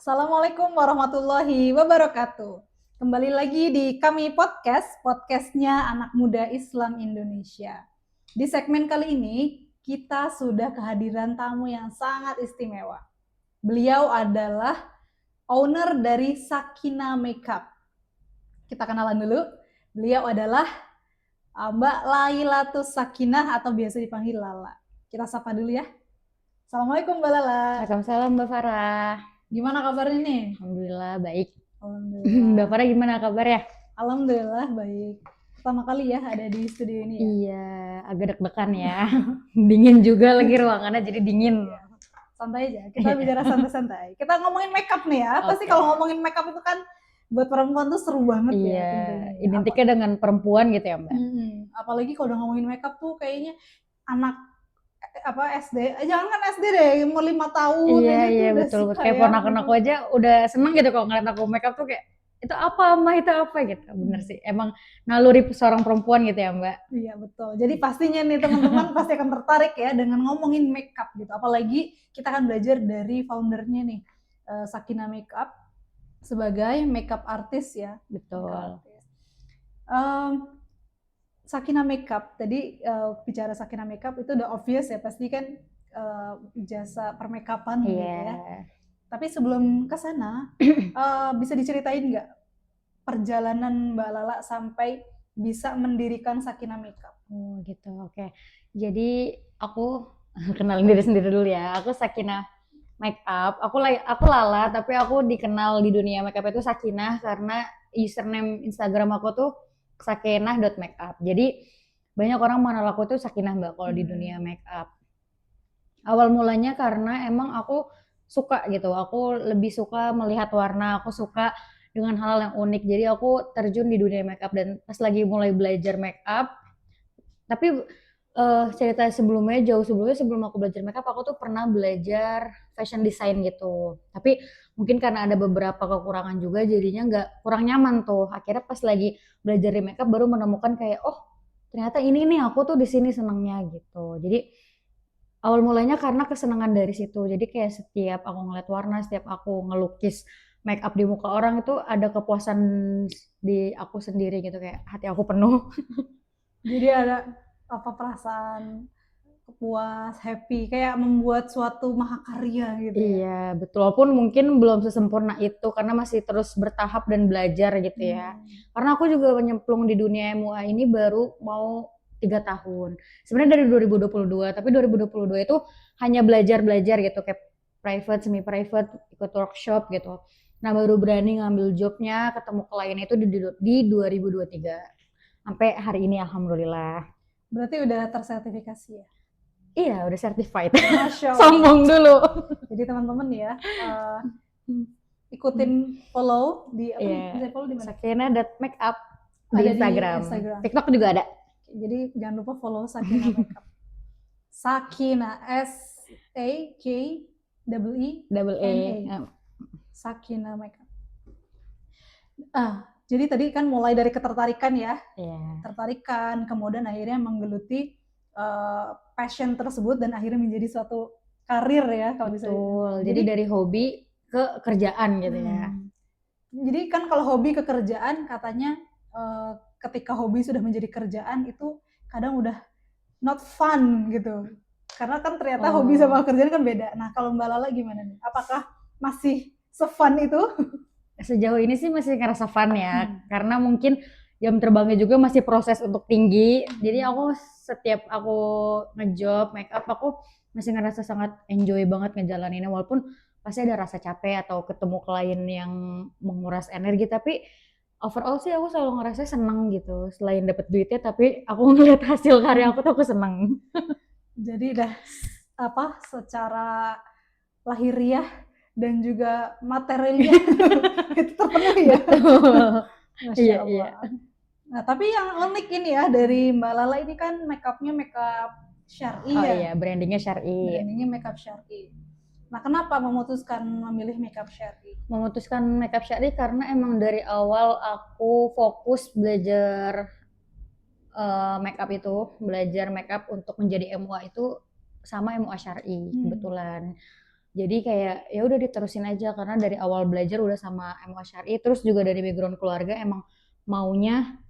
Assalamualaikum warahmatullahi wabarakatuh. Kembali lagi di kami podcastnya anak muda Islam Indonesia. Di segmen kali ini kita sudah kehadiran tamu yang sangat istimewa. Beliau adalah owner dari Sakina Makeup. Kita kenalan dulu. Beliau adalah Mbak Lailatus Sakinah atau biasa dipanggil Lala. Kita sapa dulu ya. Assalamualaikum Mbak Lala. Waalaikumsalam Mbak Farah. Gimana kabarnya nih? Alhamdulillah baik. Alhamdulillah. Mbak Farah gimana kabarnya? Alhamdulillah baik. Pertama kali ya ada di studio ini ya. Iya, agak deg-degan ya. Dingin juga lagi ruangannya jadi dingin. Santai aja, kita bicara santai-santai. Kita ngomongin makeup nih ya. Pasti kalau ngomongin makeup itu kan buat perempuan tuh seru banget ya. Iya, identiknya dengan perempuan gitu ya Mbak. Apalagi kalau udah ngomongin makeup tuh kayaknya anak SD, jangan kan SD deh, umur 5 tahun Iya, aja tuh iya udah betul. suka Kayak ya. ponakan aku aja udah seneng gitu kalau ngeliat aku makeup tuh kayak itu apa mah itu apa gitu. Bener sih. Emang naluri seorang perempuan gitu ya Mbak. Iya betul. Jadi pastinya nih teman-teman pasti akan tertarik ya dengan ngomongin makeup gitu. Apalagi kita akan belajar dari foundernya nih, Sakina Makeup sebagai makeup artist ya. Betul. Sakina Makeup tadi bicara Sakina Makeup itu udah obvious ya, pasti kan jasa permakeupan gitu ya. Tapi sebelum ke sana bisa diceritain nggak perjalanan Mbak Lala sampai bisa mendirikan Sakina Makeup? Oh gitu, oke. Jadi aku kenalin diri sendiri dulu ya. Aku Sakinah Makeup. Aku Lala, tapi aku dikenal di dunia makeup itu Sakinah karena username Instagram aku tuh sakinah.makeup. Jadi banyak orang mengenal aku tuh Sakinah Mbak kalau di dunia makeup. Awal mulanya karena emang aku suka gitu. Aku lebih suka melihat warna, aku suka dengan hal yang unik. Jadi aku terjun di dunia makeup dan pas lagi mulai belajar makeup, tapi cerita sebelumnya, jauh sebelumnya, sebelum aku belajar makeup, aku tuh pernah belajar fashion design gitu. Tapi mungkin karena ada beberapa kekurangan juga, jadinya kurang nyaman tuh. Akhirnya pas lagi belajar di makeup baru menemukan kayak, oh ternyata ini nih aku tuh di sini senangnya gitu. Jadi awal mulanya karena kesenangan dari situ. Jadi kayak setiap aku ngeliat warna, setiap aku ngelukis makeup di muka orang itu ada kepuasan di aku sendiri gitu, kayak hati aku penuh. Jadi ada perasaan puas, happy, kayak membuat suatu mahakarya gitu ya. Iya, betul. Walaupun mungkin belum sesempurna itu karena masih terus bertahap dan belajar gitu ya. Karena aku juga nyemplung di dunia MUA ini baru mau 3 tahun. Sebenarnya dari 2022, tapi 2022 itu hanya belajar-belajar gitu kayak private, semi private, ikut workshop gitu. Nah, baru berani ngambil jobnya, ketemu klien itu di 2023. Sampai hari ini alhamdulillah. Berarti udah tersertifikasi ya? Iya, udah certified. Masya Allah. Sombong dulu. Jadi teman-teman ya, ikutin follow di Iya, bisa follow di mana? Sakinah.makeup di Ada Instagram. di Instagram. TikTok juga ada. Jadi jangan lupa follow Sakina Makeup. Sakina SAKEENA. Sakina Makeup. Jadi tadi kan mulai dari ketertarikan ya. Tertarikan, kemudian akhirnya menggeluti passion tersebut dan akhirnya menjadi suatu karir ya kalau bisa. Betul. Jadi dari hobi ke kerjaan gitu ya. Jadi kan kalau hobi ke kerjaan katanya ketika hobi sudah menjadi kerjaan itu kadang udah not fun gitu. Karena kan ternyata hobi sama kerjaan kan beda. Nah kalau Mbak Lala gimana nih? Apakah masih se-fun itu? Sejauh ini sih masih ngerasa fun ya. Karena mungkin jam terbangnya juga masih proses untuk tinggi. Jadi aku setiap aku ngejob makeup aku masih ngerasa sangat enjoy banget ngejalaninnya, walaupun pasti ada rasa capek atau ketemu klien yang menguras energi, tapi overall sih aku selalu ngerasa seneng gitu. Selain dapet duitnya, tapi aku ngeliat hasil karya aku tuh aku seneng. Jadi udah secara lahiriah dan juga materialnya itu terpenuhi ya. Masya Allah. Nah tapi yang unik ini ya dari Mbak Lala ini kan makeupnya makeup syar'i ya. Iya, brandingnya syar'i. Brandingnya makeup syar'i. Nah kenapa memutuskan memilih makeup syar'i? Memutuskan makeup syar'i karena emang dari awal aku fokus belajar makeup itu, belajar makeup untuk menjadi MUA itu sama MUA syar'i kebetulan. Jadi kayak ya udah diterusin aja karena dari awal belajar udah sama MUA Syar'i, terus juga dari background keluarga emang maunya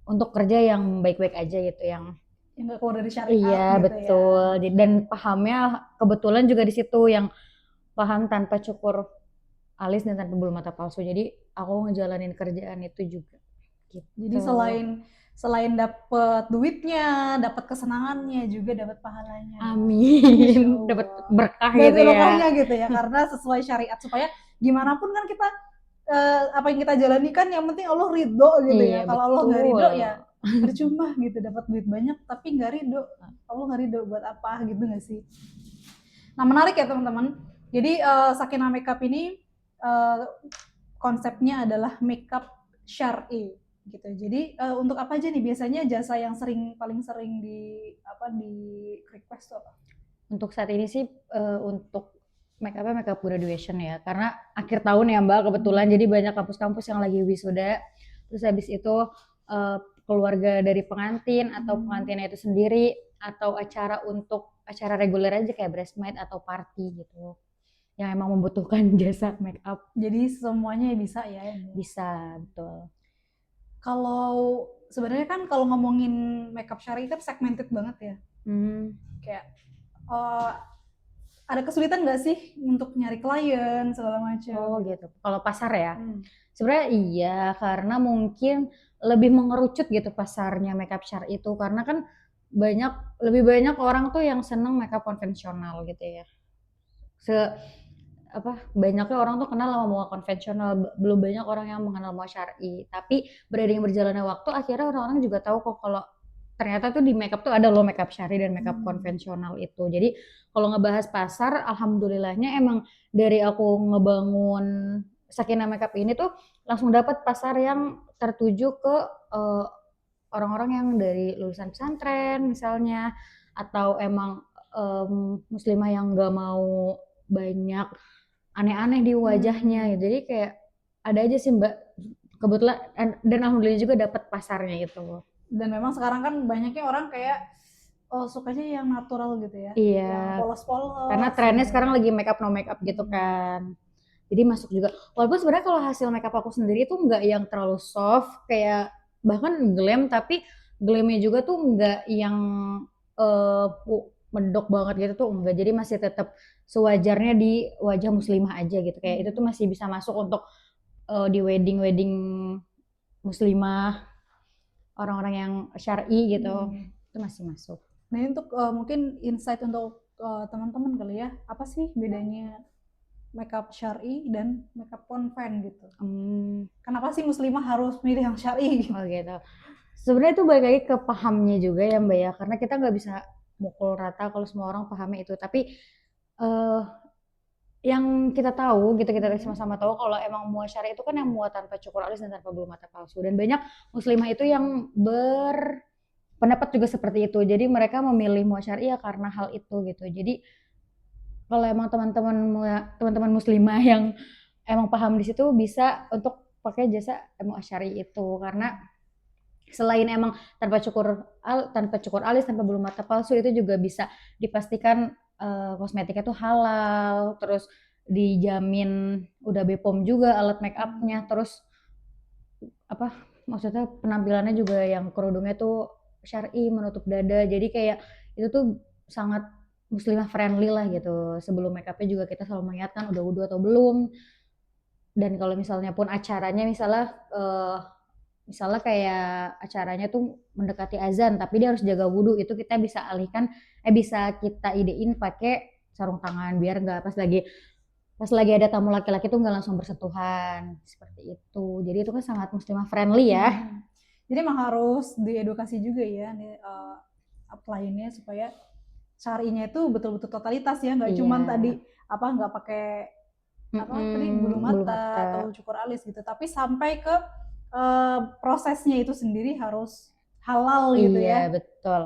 untuk kerja yang baik-baik aja gitu, yang Yang nggak keluar dari syariat iya gitu ya. betul. Dan pahamnya kebetulan juga di situ yang paham tanpa cukur alis dan tanpa bulu mata palsu. Jadi aku ngejalanin kerjaan itu juga Jadi gitu. selain dapat duitnya, dapat kesenangannya, juga dapat pahalanya dong. Amin. Masya Dapat Allah. berkah gitu Dari ya. berkahnya gitu ya, karena sesuai syariat, supaya gimana pun kan kita apa yang kita jalani kan yang penting Allah ridho gitu ya. Iya Kalau Allah nggak betul. ridho ya percuma gitu, dapat duit banyak tapi nggak ridho. Allah nggak ridho buat apa gitu nggak sih? Nah menarik ya teman-teman. Jadi Sakinah Makeup ini konsepnya adalah makeup syar'i gitu. Jadi untuk apa aja nih biasanya jasa yang paling sering di request tuh apa? Untuk saat ini sih untuk make-up-nya makeup graduation ya. Karena akhir tahun ya Mbak kebetulan jadi banyak kampus-kampus yang lagi wisuda. Terus habis itu keluarga dari pengantin atau pengantinnya itu sendiri atau acara reguler aja kayak bridesmaid atau party gitu. Yang emang membutuhkan jasa make up. Jadi semuanya bisa ya ini. Bisa, betul. Kalau sebenarnya kan kalau ngomongin makeup syar'i kan segmented banget ya. Kayak ada kesulitan nggak sih untuk nyari klien segala macam? Oh gitu. Kalau pasar ya, sebenarnya iya karena mungkin lebih mengerucut gitu pasarnya makeup syar'i itu karena kan lebih banyak orang tuh yang seneng makeup konvensional gitu ya. Banyaknya orang tuh kenal sama MUA konvensional, belum banyak orang yang mengenal MUA syar'i. Tapi beriring berjalannya waktu akhirnya orang-orang juga tahu kok kalau ternyata tuh di makeup tuh ada loh makeup syar'i dan makeup konvensional itu. Jadi kalau ngebahas pasar, alhamdulillahnya emang dari aku ngebangun Sakinah Makeup ini tuh langsung dapat pasar yang tertuju ke orang-orang yang dari lulusan pesantren misalnya, atau emang muslimah yang nggak mau banyak aneh-aneh di wajahnya gitu. Jadi kayak ada aja sih Mbak, kebetulan dan alhamdulillah juga dapat pasarnya itu. Dan memang sekarang kan banyaknya orang kayak sukanya yang natural gitu ya, Iya, yang polos-polos. karena trennya gitu. sekarang lagi make up no make up gitu kan. Jadi masuk juga. Walaupun sebenarnya kalau hasil make up aku sendiri tuh nggak yang terlalu soft, kayak bahkan glam, tapi glamnya juga tuh nggak yang uh, medok banget gitu tuh enggak. Jadi masih tetap sewajarnya di wajah muslimah aja gitu. Kayak itu tuh masih bisa masuk untuk di wedding muslimah, orang-orang yang syar'i gitu. Itu masih masuk. Nah ini untuk mungkin insight untuk teman-teman kali ya, apa sih bedanya makeup syar'i dan makeup konven gitu? Kenapa sih muslimah harus milih yang syar'i? Oh gitu. Sebenarnya itu balik lagi ke pahamnya juga ya Mbak ya, karena kita nggak bisa mukul rata kalau semua orang pahamnya itu. Tapi yang kita tahu gitu, kita sama-sama tahu kalau emang MUA syar'i itu kan yang MUA tanpa cukur alis dan tanpa bulu mata palsu. Dan banyak muslimah itu yang berpendapat juga seperti itu. Jadi mereka memilih MUA syar'i ya karena hal itu gitu. Jadi kalau emang teman-teman muslimah yang emang paham di situ bisa untuk pakai jasa MUA syar'i itu karena selain emang tanpa cukur alis, tanpa bulu mata palsu, itu juga bisa dipastikan kosmetiknya tuh halal, terus dijamin udah BPOM juga alat make upnya, terus maksudnya penampilannya juga yang kerudungnya tuh syar'i, menutup dada, jadi kayak itu tuh sangat muslimah friendly lah gitu. Sebelum make upnya juga kita selalu mengingatkan udah wudu atau belum, dan kalau misalnya pun acaranya misalnya kayak acaranya tuh mendekati azan tapi dia harus jaga wudhu, itu kita bisa kita idein pakai sarung tangan biar nggak pas lagi ada tamu laki-laki tuh nggak langsung bersentuhan seperti itu. Jadi itu kan sangat muslimah friendly ya. Jadi emang harus diedukasi juga ya nih upline-nya supaya syar'inya itu betul-betul totalitas ya, nggak cuman tadi nggak pakai tadi bulu mata atau cukur alis gitu, tapi sampai ke prosesnya itu sendiri harus halal gitu ya. Iya betul.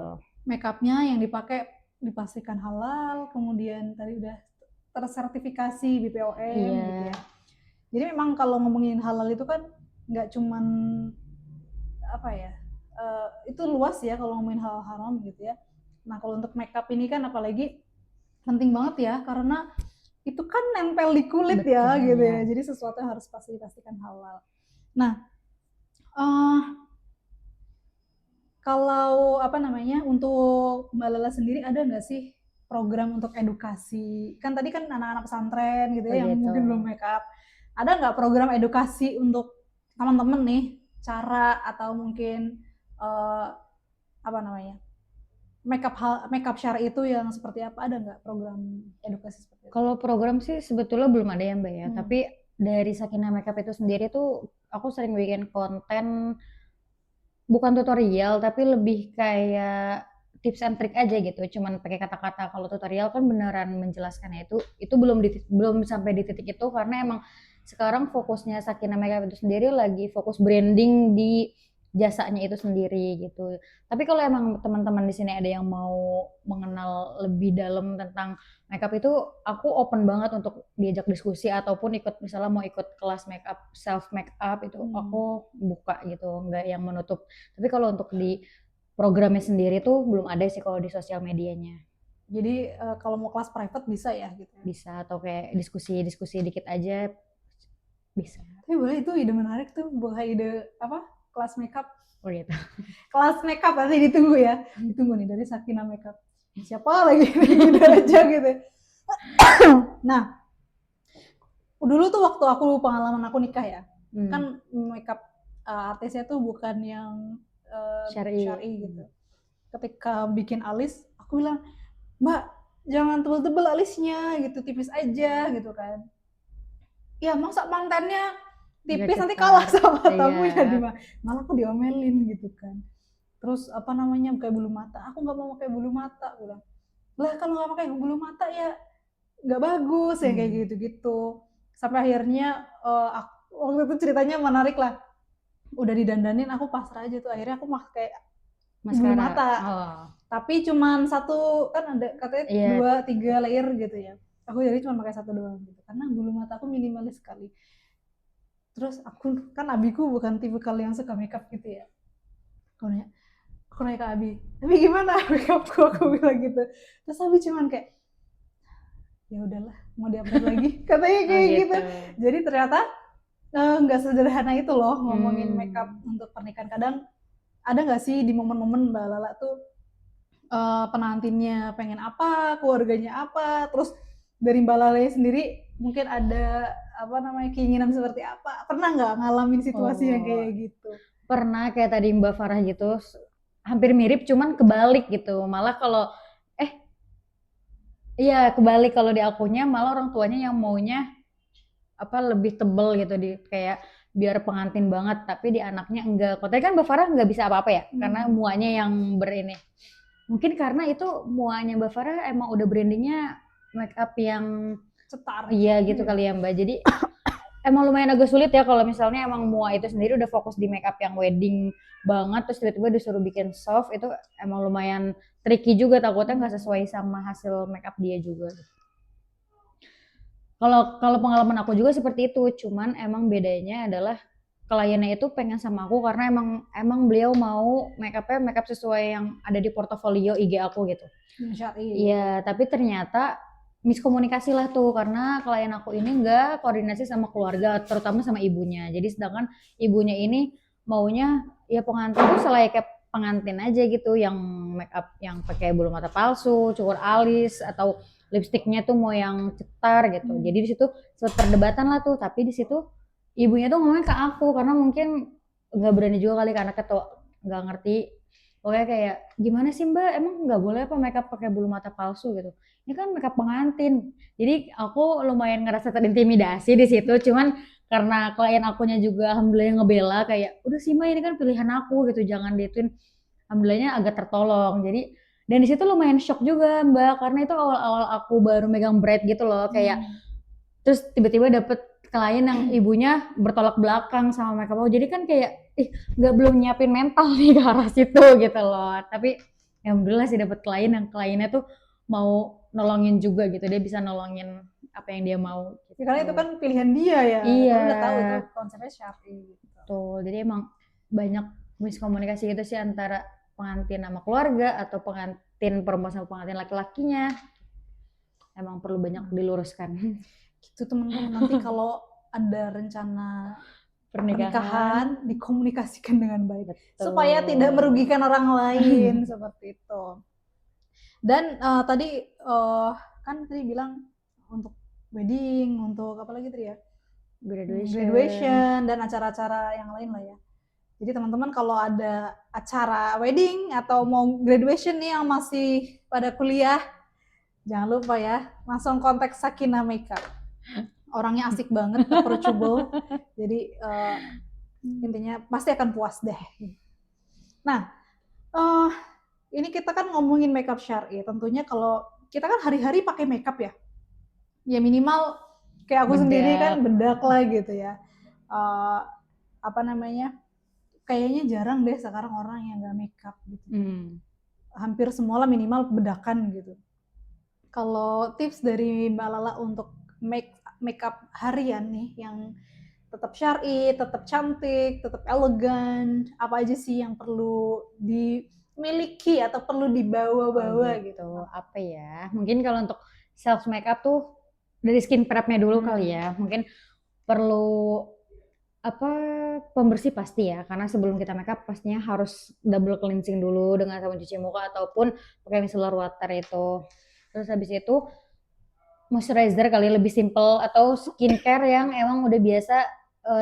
Makeupnya yang dipakai dipastikan halal, kemudian tadi udah tersertifikasi BPOM gitu ya. Jadi memang kalau ngomongin halal itu kan nggak cuman itu luas ya kalau ngomongin hal haram gitu ya. Nah kalau untuk makeup ini kan apalagi penting banget ya, karena itu kan nempel di kulit ya Betul, gitu ya. ya. Jadi sesuatu yang harus pasti dipastikan halal. Nah, eh, kalau apa namanya untuk Mbak Lala sendiri ada nggak sih program untuk edukasi? Kan tadi kan anak-anak pesantren gitu ya yang Begitu. mungkin belum make up. Ada nggak program edukasi untuk teman-teman nih cara atau mungkin eh, apa namanya make up syari itu yang seperti apa, ada nggak program edukasi seperti itu? Kalau program sih sebetulnya belum ada ya Mbak ya, Hmm. tapi dari Sakinah Makeup itu sendiri tuh aku sering bikin konten, bukan tutorial tapi lebih kayak tips and trick aja gitu, cuman pakai kata-kata. Kalau tutorial kan beneran menjelaskannya itu belum sampai di titik itu, karena emang sekarang fokusnya Sakinah Makeup itu sendiri lagi fokus branding di jasanya itu sendiri gitu. Tapi kalau emang teman-teman di sini ada yang mau mengenal lebih dalam tentang makeup itu, aku open banget untuk diajak diskusi ataupun ikut, misalnya mau ikut kelas makeup, self makeup itu aku buka gitu, nggak yang menutup. Tapi kalau untuk di programnya sendiri tuh belum ada sih kalau di sosial medianya. Jadi kalau mau kelas private bisa ya gitu ya. Bisa, atau kayak diskusi-diskusi dikit aja bisa. Tapi boleh, itu ide menarik tuh, bukan ide apa kelas makeup. Oh gitu. Kelas makeup nanti ditunggu ya. Ditunggu nih dari Sakina Makeup. Siapa lagi gitu aja gitu. Nah, dulu tuh waktu pengalaman aku nikah ya. Kan makeup artisnya tuh bukan yang Syari. syari gitu. Ketika bikin alis, aku bilang, "Mbak, jangan tebel-tebel alisnya gitu, tipis aja gitu kan." Ya masa mantannya tipis nanti kalah sama tamunya malah aku diomelin gitu kan. Terus apa namanya pakai bulu mata, aku nggak mau pakai bulu mata, bilang lah kalau nggak pakai bulu mata ya nggak bagus ya kayak gitu-gitu. Sampai akhirnya waktu itu ceritanya menarik lah, udah didandanin aku pasrah aja tuh, akhirnya aku pakai bulu mata. Oh. Tapi cuman satu, kan ada katanya Iya. 2-3 layer gitu ya, aku jadi cuma pakai satu doang gitu karena bulu mata aku minimalis sekali. Terus aku kan abiku bukan tipikal yang suka makeup gitu ya, aku nanya ke Abi, tapi gimana makeupku, aku bilang gitu. Terus Abi cuman kayak ya udahlah mau diupdate lagi katanya Oh kayak gitu. gitu. Jadi ternyata nggak sederhana itu loh ngomongin makeup untuk pernikahan. Kadang ada nggak sih di momen-momen Mbak Lala tuh pengantinnya pengen apa, keluarganya apa, terus dari Mbak Lala sendiri mungkin ada apa namanya keinginan seperti apa? Pernah nggak ngalamin situasi yang kayak gitu? Pernah kayak tadi Mbak Farah gitu, hampir mirip cuman kebalik gitu. Malah kalau iya kebalik, kalau di akunya malah orang tuanya yang maunya apa lebih tebel gitu, di kayak biar pengantin banget, tapi di anaknya enggak. Katanya kan Mbak Farah nggak bisa apa-apa ya, karena muanya yang berini. Mungkin karena itu muanya Mbak Farah emang udah brandingnya make up yang Cetar. iya gitu kali ya Mbak. Jadi emang lumayan agak sulit ya kalau misalnya emang mua itu sendiri udah fokus di make up yang wedding banget, terus tiba-tiba disuruh bikin soft, itu emang lumayan tricky juga, takutnya nggak sesuai sama hasil make up dia juga. Kalau pengalaman aku juga seperti itu, cuman emang bedanya adalah kliennya itu pengen sama aku karena emang beliau mau make up sesuai yang ada di portofolio IG aku gitu. Iya, tapi ternyata miskomunikasi lah tuh, karena klien aku ini nggak koordinasi sama keluarga, terutama sama ibunya. Jadi sedangkan ibunya ini maunya ya pengantin tuh selayaknya pengantin aja gitu, yang make up yang pakai bulu mata palsu, cukur alis, atau lipstiknya tuh mau yang cetar gitu. Jadi di situ sempat perdebatan lah tuh, tapi di situ ibunya tuh ngomongnya ke aku karena mungkin nggak berani juga kali, karena tuh nggak ngerti. Pokoknya kayak gimana sih Mbak, emang nggak boleh apa makeup pakai bulu mata palsu gitu, ini kan makeup pengantin. Jadi aku lumayan ngerasa terintimidasi di situ, cuman karena klien akunya juga alhamdulillah ngebela kayak udah sih Mbak, ini kan pilihan aku gitu, jangan dituin. Alhamdulillahnya agak tertolong. Jadi dan di situ lumayan shock juga Mbak, karena itu awal-awal aku baru megang brand gitu loh, kayak terus tiba-tiba dapet klien yang ibunya bertolak belakang sama makeup aku, jadi kan kayak nggak belum nyiapin mental nih ke arah situ gitu loh. Tapi ya alhamdulillah sih dapet klien yang kliennya tuh mau nolongin juga gitu, dia bisa nolongin apa yang dia mau gitu. Ya, karena itu kan pilihan dia ya, Iya, kan udah tahu itu konsepnya syar'i gitu. betul. Jadi emang banyak miskomunikasi gitu sih antara pengantin sama keluarga atau pengantin perempuan sama pengantin laki-lakinya. emang perlu banyak diluruskan. Gitu teman-teman, nanti kalau ada rencana pernikahan dikomunikasikan dengan baik. Betul. Supaya tidak merugikan orang lain seperti itu. Dan tadi kan tadi bilang untuk wedding, untuk apa lagi tadi ya? Graduation dan acara-acara yang lain lah ya. Jadi teman-teman kalau ada acara wedding atau mau graduation nih yang masih pada kuliah, jangan lupa ya, langsung kontak Sakinah Makeup. Orangnya asik banget, approachable. Jadi intinya pasti akan puas deh. Nah, ini kita kan ngomongin makeup syar'i. Tentunya kalau kita kan hari-hari pakai makeup ya. Ya minimal kayak aku sendiri kan bedak lah gitu ya. Apa namanya? Kayaknya jarang deh sekarang orang yang nggak makeup gitu. Hampir semua lah minimal bedakan gitu. Kalau tips dari Mbak Lala untuk makeup harian nih yang tetap syar'i, tetap cantik, tetap elegan, apa aja sih yang perlu dimiliki atau perlu dibawa-bawa gitu? Apa ya? Mungkin kalau untuk self makeup tuh dari skin prep-nya dulu kali ya. Mungkin perlu pembersih pasti ya, karena sebelum kita makeup pastinya harus double cleansing dulu dengan sabun cuci muka ataupun pakai micellar water itu. Terus habis itu moisturizer kali lebih simple atau skincare yang emang udah biasa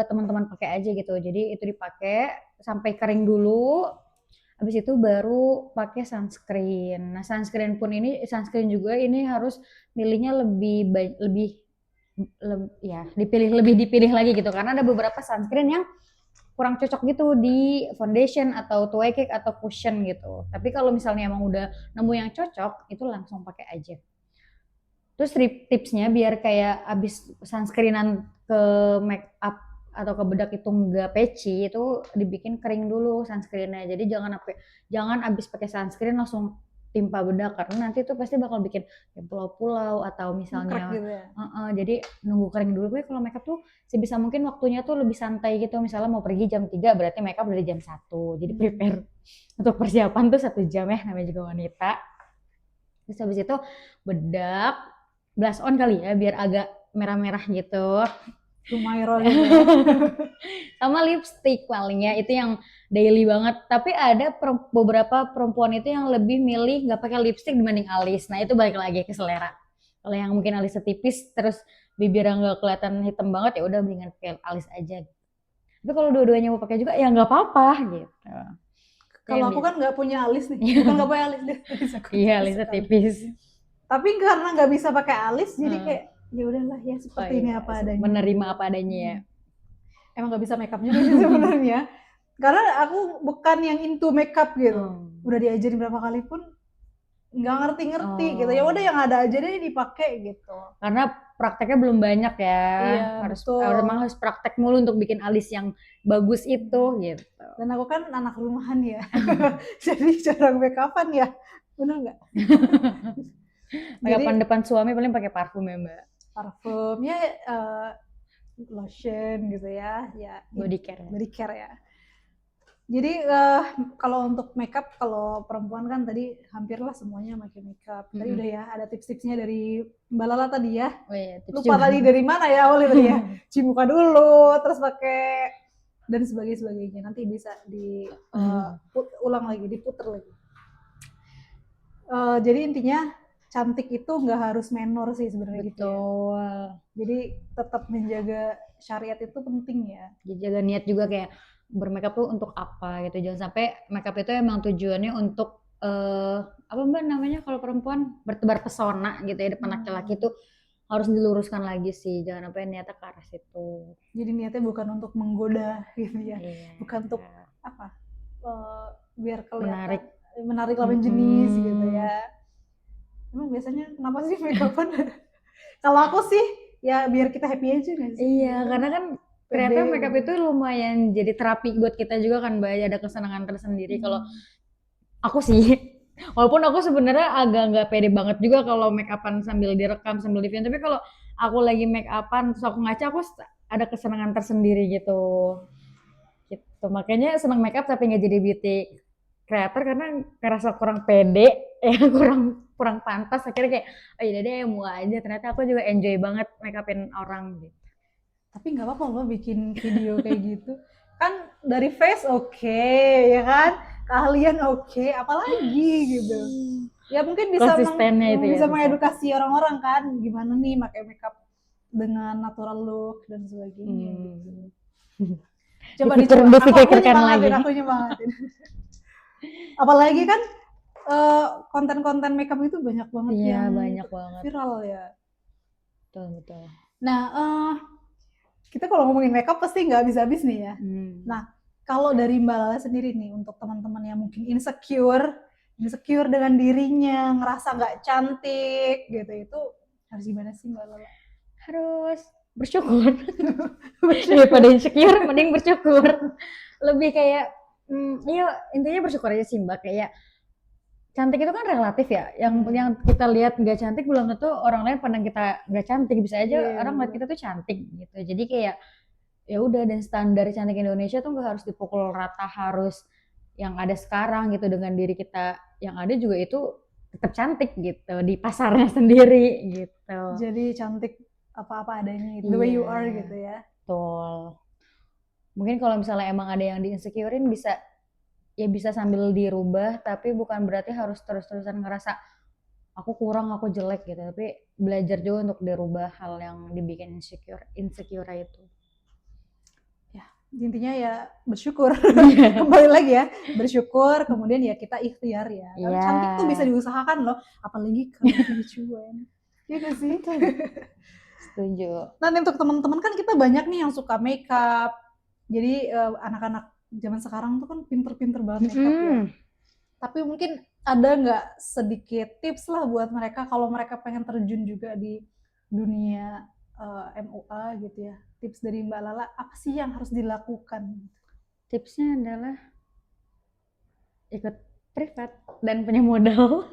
teman-teman pakai aja gitu. Jadi itu dipakai sampai kering dulu. Habis itu baru pakai sunscreen. Nah, sunscreen juga ini harus milihnya dipilih lagi gitu, karena ada beberapa sunscreen yang kurang cocok gitu di foundation atau two way cake atau cushion gitu. Tapi kalau misalnya emang udah nemu yang cocok, itu langsung pakai aja. Terus tipsnya biar kayak abis sunscreenan ke make up atau ke bedak itu nggak peci, itu dibikin kering dulu sunscreennya. Jadi jangan abis pakai sunscreen langsung timpa bedak, karena nanti itu pasti bakal bikin pulau-pulau atau misalnya gitu ya? Jadi nunggu kering dulu. Gue kalau makeup tuh sebisa mungkin waktunya tuh lebih santai gitu. Misalnya mau pergi jam 3 berarti makeup dari jam 1. Jadi prepare untuk persiapan tuh 1 jam ya, namanya juga wanita. Terus habis itu bedak, blush on kali ya biar agak merah-merah gitu. Lumayan gitu. Sama lipstick palingnya itu yang daily banget. Tapi ada beberapa perempuan itu yang lebih milih nggak pakai lipstick dibanding alis. Nah itu balik lagi ke selera. Kalau yang mungkin alisnya tipis terus bibirnya nggak kelihatan hitam banget, ya udah mendingan pakai alis aja. Tapi kalau dua-duanya mau pakai juga ya nggak apa-apa gitu. Kalau aku kan nggak punya alis nih, bukan nggak punya alis deh. Iya, alisnya tipis. Tapi karena nggak bisa pakai alis, jadi kayak ya udahlah ya seperti ini apa adanya. Menerima apa adanya ya. Emang nggak bisa makeup juga sih sebenarnya. Karena aku bukan yang into makeup gitu. Udah diajarin berapa kali pun nggak ngerti-ngerti gitu. Ya udah yang ada aja deh dipakai gitu. Karena prakteknya belum banyak ya. Iya, memang harus praktek mulu untuk bikin alis yang bagus itu gitu. Dan aku kan anak rumahan ya. Jadi jarang makeupan ya. Benar nggak? Makeupan depan suami paling pakai parfum ya Mbak. Parfumnya lotion gitu ya. Body care ya. Jadi kalau untuk makeup, kalau perempuan kan tadi hampirlah semuanya pakai makeup. Tadi udah ya ada tips-tipsnya dari Mbak Lala tadi ya. Lupa tadi dari mana ya awalnya tadi ya. Cuci muka dulu, terus pakai dan sebagainya. Nanti bisa ulang lagi, diputer lagi. Jadi intinya cantik itu nggak harus menor sih sebenarnya gitu ya. Jadi tetap menjaga syariat itu penting ya. Jaga niat juga, kayak bermakeup tuh untuk apa gitu. Jangan sampai makeup itu emang tujuannya untuk apa Mbak namanya kalau perempuan, bertebar pesona gitu ya depan laki-laki, tuh harus diluruskan lagi sih. Jangan sampai niatnya ke arah situ. Jadi niatnya bukan untuk menggoda gitu ya. Bukan untuk apa? Biar kelihatan menarik lawan jenis gitu ya. Emang biasanya kenapa sih makeupan? Kalau aku sih ya biar kita happy aja gak sih? Iya, karena kan ternyata makeup itu lumayan jadi terapi buat kita juga kan Mbak. Ada kesenangan tersendiri. Kalau aku sih, walaupun aku sebenarnya agak nggak pede banget juga kalau makeupan sambil direkam, sambil di film. Tapi kalau aku lagi makeupan terus aku ngaca, aku ada kesenangan tersendiri gitu. Makanya senang makeup tapi nggak jadi beauty creator karena ngerasa kurang pede, ya kurang kurang pantas, akhirnya kayak oh iya deh mau aja, ternyata aku juga enjoy banget make upin orang gitu. Tapi nggak apa-apa loh bikin video kayak gitu. Kan dari face oke, ya kan? Keahlian oke, apalagi gitu. Ya mungkin Konsistennya itu ya bisa susah. mengedukasi orang-orang kan gimana nih pakai makeup dengan natural look dan sebagainya gitu. Coba dicoba. Dipikirkan lagi. Aku nyemangatin. Apalagi kan konten-konten makeup itu banyak banget Iya, yang banyak banget. viral ya. Betul. Nah, kita kalau ngomongin makeup pasti nggak habis-habis nih ya. Nah, kalau dari Mbak Lala sendiri nih untuk teman-teman yang mungkin insecure dengan dirinya, ngerasa nggak cantik gitu, itu harus gimana sih Mbak Lala? Harus bersyukur. Daripada insecure, mending bersyukur. Lebih kayak, ya intinya bersyukur aja sih Mbak. Kayak cantik itu kan relatif ya. Yang kita lihat nggak cantik belum tentu orang lain pandang kita nggak cantik. Bisa aja orang lihat kita tuh cantik gitu. Jadi kayak ya udah, dan standar cantik Indonesia tuh nggak harus dipukul rata, harus yang ada sekarang gitu. Dengan diri kita yang ada juga itu tetap cantik gitu di pasarnya sendiri gitu. Jadi cantik apa-apa adanya gitu, the way you are gitu ya. Betul. Mungkin kalau misalnya emang ada yang di-insecurein bisa sambil dirubah, tapi bukan berarti harus terus-terusan ngerasa aku kurang, aku jelek gitu. Tapi belajar juga untuk dirubah hal yang dibikin insecure itu. Ya, intinya ya bersyukur. Kembali lagi ya, bersyukur, kemudian ya kita ikhtiar ya. Karena cantik tuh bisa diusahakan loh, apalagi kalau lucuan. Iya gak sih? Setuju. Nanti untuk teman-teman kan kita banyak nih yang suka makeup. Jadi anak-anak zaman sekarang tuh kan pinter-pinter banget makeup ya. Tapi mungkin ada nggak sedikit tips lah buat mereka kalau mereka pengen terjun juga di dunia MUA gitu ya. Tips dari Mbak Lala, apa sih yang harus dilakukan? Tipsnya adalah ikut privat dan punya modal.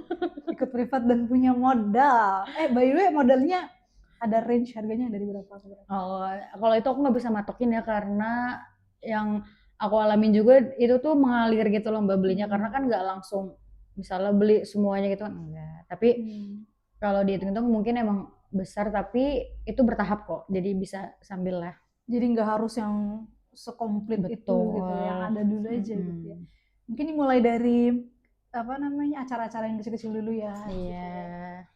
Ikut privat dan punya modal. By the way, modalnya ada range harganya dari berapa? Oh, kalau itu aku nggak bisa matokin ya, karena yang aku alamin juga itu tuh mengalir gitu loh Mbak belinya, karena kan nggak langsung misalnya beli semuanya gitu kan enggak. Tapi kalau dihitung-hitung mungkin emang besar, tapi itu bertahap kok. Jadi bisa sambil lah. Jadi nggak harus yang sekomplit itu gitu, yang ada dulu aja gitu ya. Mungkin dimulai dari apa namanya acara-acara yang kecil-kecil dulu ya. Iya.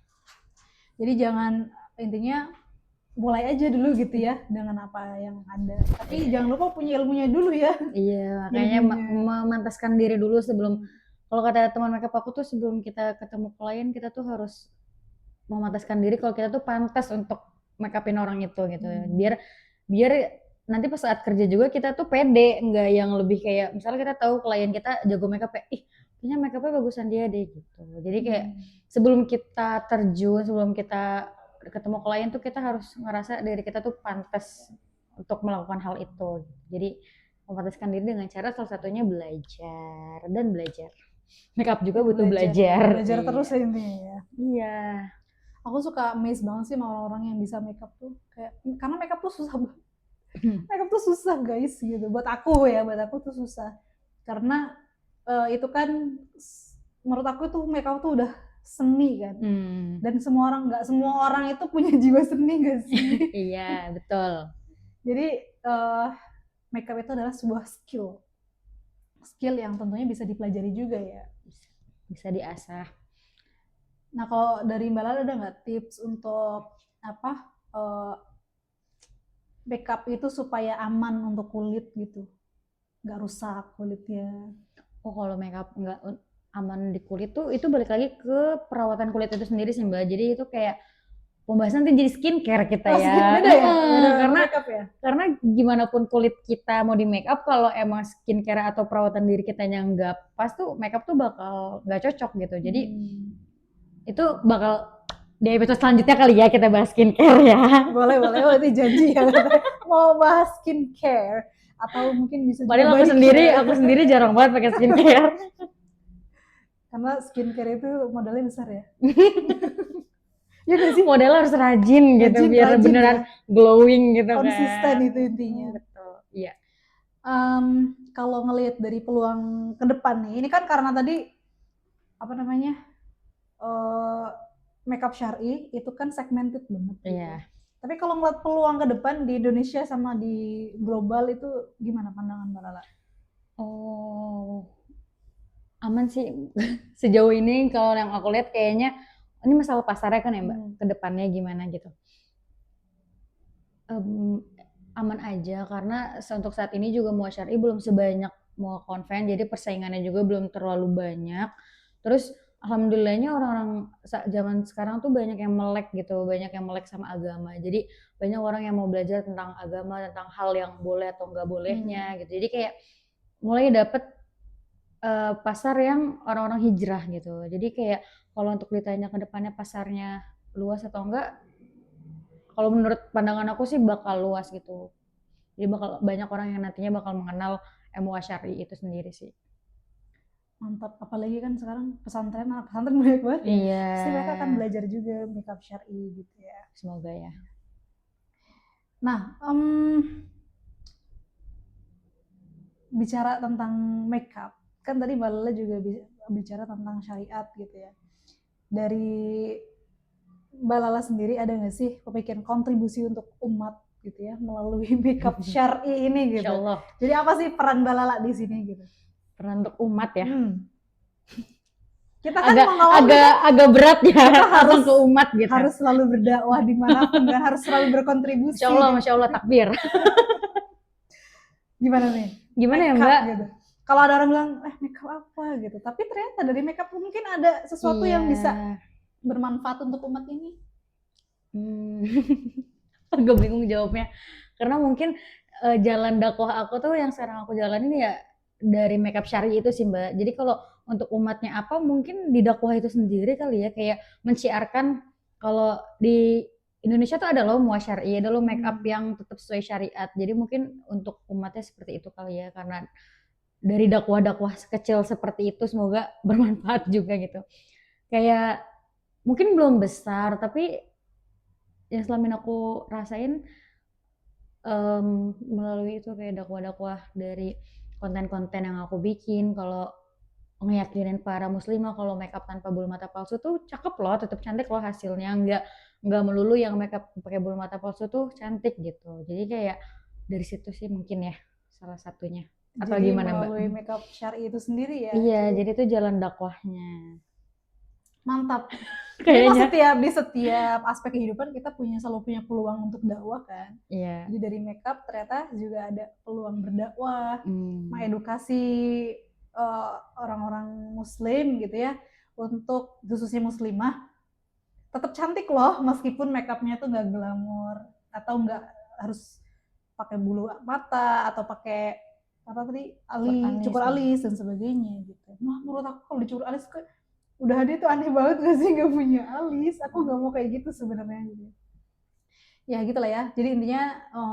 Jadi jangan, intinya mulai aja dulu gitu ya dengan apa yang ada. Tapi jangan lupa punya ilmunya dulu ya. Iya, makanya memantaskan diri dulu sebelum, kalau kata teman makeup aku tuh sebelum kita ketemu klien kita tuh harus memantaskan diri kalau kita tuh pantas untuk make upin orang itu gitu. Biar nanti pas saat kerja juga kita tuh pede, nggak yang lebih kayak misalnya kita tahu klien kita jago makeup ya, kayaknya make upnya bagusan dia deh gitu. Jadi kayak sebelum kita terjun, sebelum kita ketemu klien tuh kita harus ngerasa diri kita tuh pantas untuk melakukan hal itu. Jadi memantaskan diri dengan cara salah satunya belajar dan belajar. Makeup juga butuh belajar. Belajar terus ya intinya ya. Iya. Aku suka amazed banget sih sama orang-orang yang bisa makeup tuh, kayak karena makeup tuh susah banget. Makeup tuh susah guys gitu. Buat aku tuh susah. Karena itu kan menurut aku tuh makeup tuh udah seni kan. Dan nggak semua orang itu punya jiwa seni gak sih? Iya, betul. Jadi makeup itu adalah sebuah skill yang tentunya bisa dipelajari juga ya. Bisa diasah. Nah kalau dari Mbak Lala ada nggak tips untuk apa makeup itu supaya aman untuk kulit gitu, nggak rusak kulitnya? Oh, kalau makeup nggak aman di kulit tuh itu balik lagi ke perawatan kulit itu sendiri sih Mbak. Jadi itu kayak pembahasan nanti jadi skincare kita ya. Beda ya? Karena gimana pun kulit kita mau di makeup, kalau emang skincare atau perawatan diri kita yang nggak pas tuh makeup tuh bakal nggak cocok gitu. Jadi itu bakal di episode selanjutnya kali ya kita bahas skincare ya. Boleh, berarti janji ya. Mau bahas skincare atau mungkin bisa juga padahal aku sendiri jarang banget pakai skincare. Karena skincare itu modalnya besar ya. Ya gak sih? Modalnya harus rajin gitu biar beneran glowing gitu kan. Konsisten itu intinya. Betul. Iya. Kalau ngelihat dari peluang ke depan nih, ini kan karena tadi apa namanya? eh, makeup syar'i itu kan segmented banget gitu. Iya. Tapi kalau ngeliat peluang ke depan di Indonesia sama di global itu gimana pandangan Mbak Lala? Oh, aman sih. Sejauh ini kalau yang aku lihat kayaknya ini masalah pasarnya kan ya Mbak, ke depannya gimana gitu. Em, aman aja karena untuk saat ini juga mua syar'i belum sebanyak mua konven, jadi persaingannya juga belum terlalu banyak. Terus alhamdulillahnya orang-orang zaman sekarang tuh banyak yang melek gitu, banyak yang melek sama agama. Jadi banyak orang yang mau belajar tentang agama, tentang hal yang boleh atau nggak bolehnya gitu. Jadi kayak mulai dapet pasar yang orang-orang hijrah gitu. Jadi kayak kalau untuk ditanya ke depannya pasarnya luas atau enggak, kalau menurut pandangan aku sih bakal luas gitu. Jadi bakal banyak orang yang nantinya bakal mengenal MUA Syar'i itu sendiri sih. Mantap, apalagi kan sekarang pesantren, anak pesantren banyak banget ya. Iya. Pasti mereka akan belajar juga makeup syar'i gitu ya. Semoga ya. Nah, bicara tentang makeup, kan tadi Mbak Lala juga bicara tentang syariat gitu ya. Dari Mbak Lala sendiri ada nggak sih kepikiran kontribusi untuk umat gitu ya melalui makeup syar'i ini gitu? Insya Allah. Jadi apa sih peran Mbak Lala di sini gitu? Peran untuk umat ya. Kita kan mengawali agak berat ya harus ke umat gitu. Harus selalu berdakwah dimanapun kan, harus selalu berkontribusi. Masya Allah takbir. Gimana nih? Gimana ya Mbak? Gitu. Kalau ada orang bilang, makeup apa gitu. Tapi ternyata dari makeup mungkin ada sesuatu yang bisa bermanfaat untuk umat ini. Agak bingung jawabnya. Karena mungkin jalan dakwah aku tuh yang sekarang aku jalanin ya dari makeup syar'i itu sih Mbak. Jadi kalau untuk umatnya apa mungkin di dakwah itu sendiri kali ya, kayak menciarkan kalau di Indonesia tuh ada loh mua syar'i, ada loh makeup yang tetap sesuai syariat. Jadi mungkin untuk umatnya seperti itu kali ya, karena dari dakwah-dakwah kecil seperti itu semoga bermanfaat juga gitu. Kayak mungkin belum besar tapi yang selama ini aku rasain melalui itu kayak dakwah-dakwah dari konten-konten yang aku bikin, kalau ngeyakinin para muslimah kalau makeup tanpa bulu mata palsu tuh cakep loh, tetap cantik loh hasilnya, nggak melulu yang makeup pakai bulu mata palsu tuh cantik gitu. Jadi kayak dari situ sih mungkin ya salah satunya. Atau jadi gimana Mbak? Melalui makeup syar'i itu sendiri ya. Iya, jadi itu jalan dakwahnya. Mantap. Kayaknya. Di setiap aspek kehidupan kita selalu punya peluang untuk dakwah kan. Iya. Jadi dari makeup ternyata juga ada peluang berdakwah, mengedukasi orang-orang muslim gitu ya, untuk khususnya muslimah tetap cantik loh meskipun makeupnya tuh nggak glamor atau nggak harus pakai bulu mata atau pakai apa tadi cukur alis dan sebagainya gitu. Nah menurut aku kalau dicukur alis udah ada tuh aneh banget gak sih nggak punya alis, aku nggak mau kayak gitu sebenarnya gitu. Ya gitulah ya, jadi intinya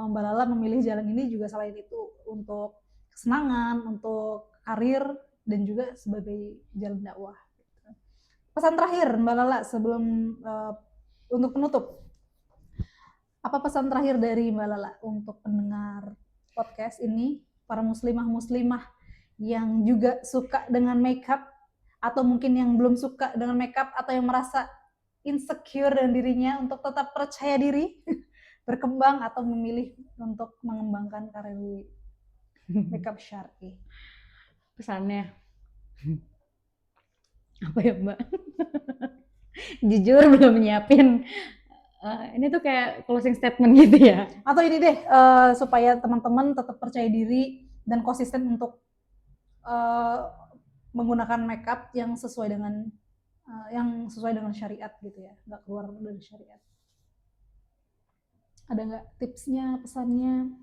Mbak Lala memilih jalan ini juga selain itu untuk kesenangan, untuk karir dan juga sebagai jalan dakwah. Pesan terakhir Mbak Lala sebelum untuk penutup, apa pesan terakhir dari Mbak Lala untuk pendengar podcast ini, para muslimah-muslimah yang juga suka dengan makeup atau mungkin yang belum suka dengan makeup atau yang merasa insecure dengan dirinya untuk tetap percaya diri berkembang atau memilih untuk mengembangkan karir makeup syar'i. Pesannya apa ya Mbak? Jujur belum nyiapin. Ini tuh kayak closing statement gitu ya. Atau ini deh, supaya teman-teman tetap percaya diri dan konsisten untuk menggunakan makeup yang sesuai dengan syariat gitu ya, nggak keluar dari syariat. Ada nggak tipsnya, pesannya?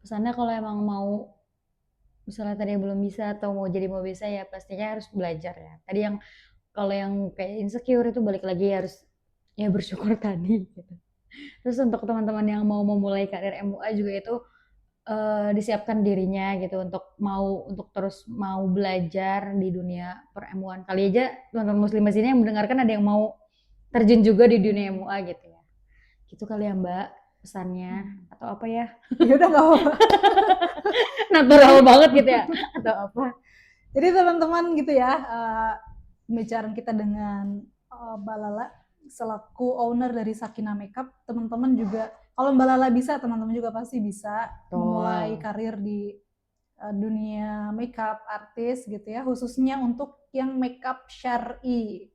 Pesannya kalau emang mau misalnya tadi belum bisa atau mau jadi mau bisa ya pastinya harus belajar ya. Tadi yang kalau yang kayak insecure itu balik lagi harus ya bersyukur tadi gitu. Terus untuk teman-teman yang mau memulai karir MUA juga itu disiapkan dirinya gitu untuk terus mau belajar di dunia per-MUA-an. Kali aja teman-teman muslim di sini yang mendengarkan ada yang mau terjun juga di dunia MUA gitu ya. Gitu kali ya Mbak pesannya atau apa ya? Ya udah nggak apa-apa. Natural banget gitu ya atau apa? Jadi teman-teman gitu ya, pembicaraan kita dengan Mbak Lala selaku owner dari Sakinah Makeup. Teman-teman juga, kalau Mbak Lala bisa, teman-teman juga pasti bisa memulai karir di dunia makeup artis gitu ya, khususnya untuk yang makeup syar'i.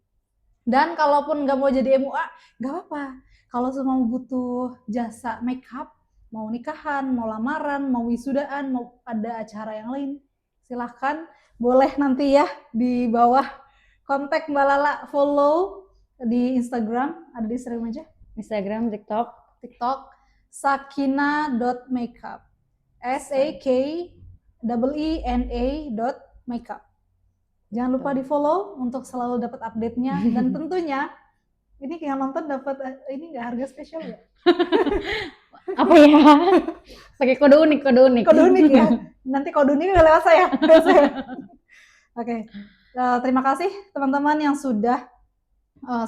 Dan kalaupun nggak mau jadi MUA, nggak apa-apa. Kalau semua butuh jasa makeup, mau nikahan, mau lamaran, mau wisudaan, mau ada acara yang lain, silahkan boleh nanti ya di bawah kontak Mbak Lala, follow di Instagram, ada di Instagram aja? Instagram, TikTok, sakina.makeup, SAKEENA.makeup. Jangan lupa di follow untuk selalu dapat update-nya, dan tentunya ini yang nonton dapat ini nggak harga spesial ya? Apa ya? Pakai kode unik. Kode unik ya. Nanti kode unik lewat saya. Oke. Terima kasih teman-teman yang sudah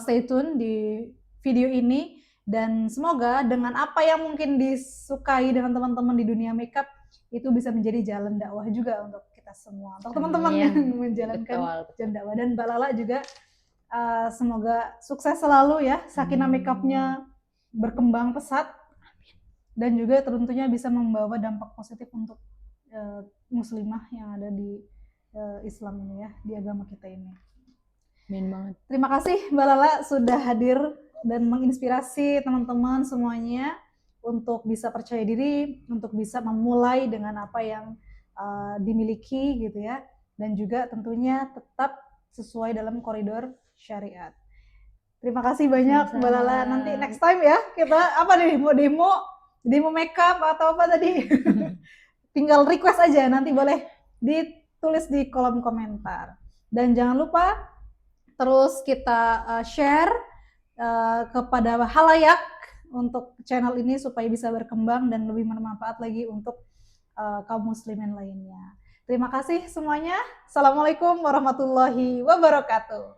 stay tune di video ini, dan semoga dengan apa yang mungkin disukai dengan teman-teman di dunia makeup itu bisa menjadi jalan dakwah juga untuk kita semua, untuk teman-teman yang menjalankan jalan dakwah. Dan Mbak Lala juga semoga sukses selalu ya, Sakinah Makeup-nya berkembang pesat dan juga tentunya bisa membawa dampak positif untuk muslimah yang ada di Islam ini ya, di agama kita ini. Amin banget. Terima kasih Mbak Lala sudah hadir dan menginspirasi teman-teman semuanya untuk bisa percaya diri, untuk bisa memulai dengan apa yang dimiliki gitu ya, dan juga tentunya tetap sesuai dalam koridor syariat. Terima kasih banyak Mbak Lala. Nanti next time ya kita apa nih, mau demo makeup atau apa tadi? Tinggal request aja, nanti boleh ditulis di kolom komentar. Dan jangan lupa terus kita share kepada halayak untuk channel ini supaya bisa berkembang dan lebih bermanfaat lagi untuk kaum muslimin lainnya. Terima kasih semuanya. Assalamualaikum warahmatullahi wabarakatuh.